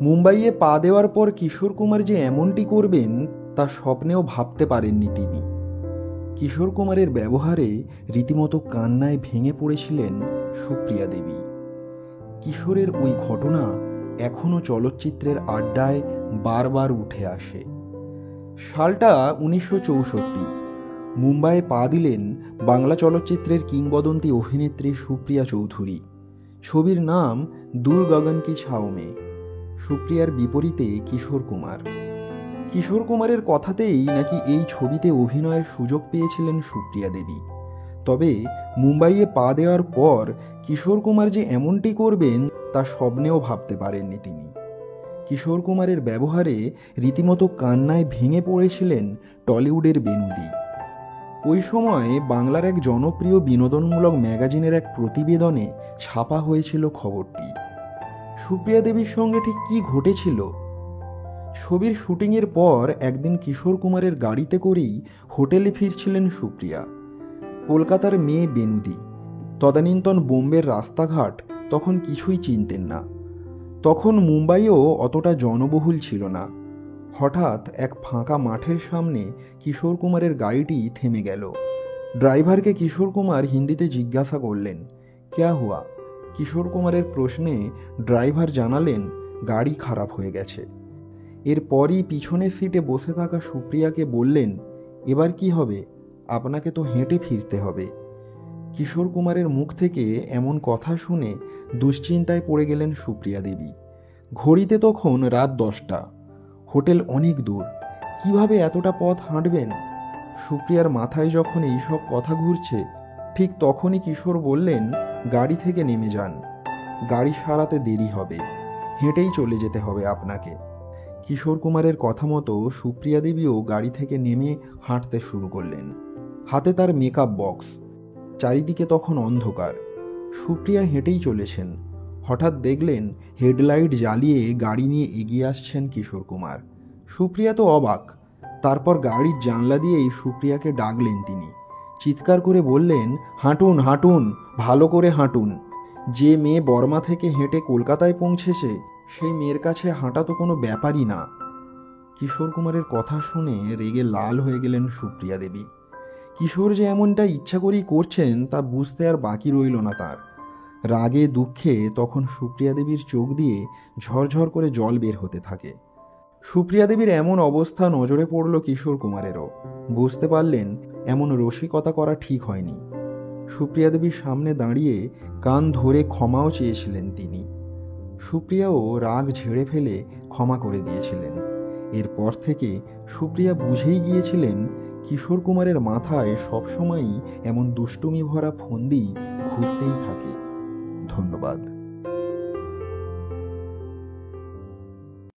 মুম্বাইয়ে পা দেওয়ার পর কিশোর কুমার যে এমনটি করবেন তা স্বপ্নেও ভাবতে পারেননি তিনি। কিশোর কুমারের ব্যবহারে রীতিমতো কান্নায় ভেঙে পড়েছিলেন সুপ্রিয়া দেবী। কিশোরের ওই ঘটনা এখনও চলচ্চিত্রের আড্ডায় বারবার উঠে আসে। সালটা 1964। মুম্বাইয়ে পা দিলেন বাংলা চলচ্চিত্রের কিংবদন্তি অভিনেত্রী সুপ্রিয়া চৌধুরী। ছবির নাম দূর গগন কি ছাও মে। সুপ্রিয়ার বিপরীতে কিশোর কুমার। কিশোর কুমারের কথাতেই নাকি এই ছবিতে অভিনয়ের সুযোগ পেয়েছিলেন সুপ্রিয়া দেবী। তবে মুম্বাইয়ে পা দেওয়ার পর কিশোর কুমার যে এমনটি করবেন তা স্বপ্নেও ভাবতে পারেননি তিনি। কিশোর কুমারের ব্যবহারে রীতিমতো কান্নায় ভেঙে পড়েছিলেন টলিউডের বেনূদি। ওই সময় বাংলার এক জনপ্রিয় বিনোদনমূলক ম্যাগাজিনের এক প্রতিবেদনে ছাপা হয়েছিল খবরটি। সুপ্রিয়া দেবীর সঙ্গে ঠিক কী ঘটেছিল? ছবির শুটিংয়ের পর একদিন কিশোর কুমারের গাড়িতে করেই হোটেলে ফিরছিলেন সুপ্রিয়া। কলকাতার মেয়ে বেনূদি, তদানীন্তন বোম্বের রাস্তাঘাট তখন কিছুই চিনতেন না। তখন মুম্বাইও অতটা জনবহুল ছিল না। হঠাৎ এক ফাঁকা মাঠের সামনে কিশোর কুমারের গাড়িটি থেমে গেল। ড্রাইভারকে কিশোর কুমার হিন্দিতে জিজ্ঞাসা করলেন, ক্যা হুয়া? কিশোর কুমারের প্রশ্নে ড্রাইভার জানালেন, গাড়ি খারাপ হয়ে গেছে। এরপরই পিছনের সিটে বসে থাকা সুপ্রিয়াকে বললেন, এবার কি হবে? আপনাকে তো হেঁটে ফিরতে হবে। কিশোর কুমারের মুখ থেকে এমন কথা শুনে দুশ্চিন্তায় পড়ে গেলেন সুপ্রিয়া দেবী। ঘড়িতে তখন রাত 10টা। হোটেল অনেক দূর, কিভাবে এতটা পথ হাঁটবেন? সুপ্রিয়ার মাথায় যখন এইসব কথা ঘুরছে, ঠিক তখনই কিশোর বললেন, গাড়ি থেকে নেমে যান, গাড়ি সারাতে দেরি হবে, হেঁটেই চলে যেতে হবে আপনাকে। কিশোর কুমারের কথা মতো সুপ্রিয়া দেবীও গাড়ি থেকে নেমে হাঁটতে শুরু করলেন। হাতে তার মেকআপ বক্স। চারিদিকে তখন অন্ধকার। সুপ্রিয়া হেঁটেই চলেছেন। হঠাৎ দেখলেন হেডলাইট জ্বালিয়ে গাড়ি নিয়ে এগিয়ে আসছেন কিশোর কুমার। সুপ্রিয়া তো অবাক। তারপর গাড়ির জানলা দিয়েই সুপ্রিয়াকে ডাকলেন তিনি। চিৎকার করে বললেন, হাঁটুন হাঁটুন, ভালো করে হাঁটুন। যে মেয়ে বর্মা থেকে হেঁটে কলকাতায় পৌঁছেছে সেই মেয়ের কাছে হাঁটা তো কোনো ব্যাপারই না। কিশোর কুমারের কথা শুনে রেগে লাল হয়ে গেলেন সুপ্রিয়া দেবী। কিশোর যে এমনটা ইচ্ছা করেই করছেন তা বুঝতে আর বাকি রইল না তার। রাগে দুঃখে তখন সুপ্রিয়া দেবীর চোখ দিয়ে ঝরঝর করে জল বের হতে থাকে। সুপ্রিয়া দেবীর এমন অবস্থা নজরে পড়ল কিশোর কুমারেরও। বুঝতে পারলেন এমন রসিকতা করা ঠিক হয়নি। সুপ্রিয়া দেবীর সামনে দাঁড়িয়ে কান ধরে ক্ষমাও চেয়েছিলেন তিনি। সুপ্রিয়াও রাগ ঝেড়ে ফেলে ক্ষমা করে দিয়েছিলেন। এরপর থেকে সুপ্রিয়া বুঝেই গিয়েছিলেন কিশোর কুমারের মাথায় সবসময়ই এমন দুষ্টুমি ভরা ফন্দি ঘুরতেই থাকে। ধন্যবাদ।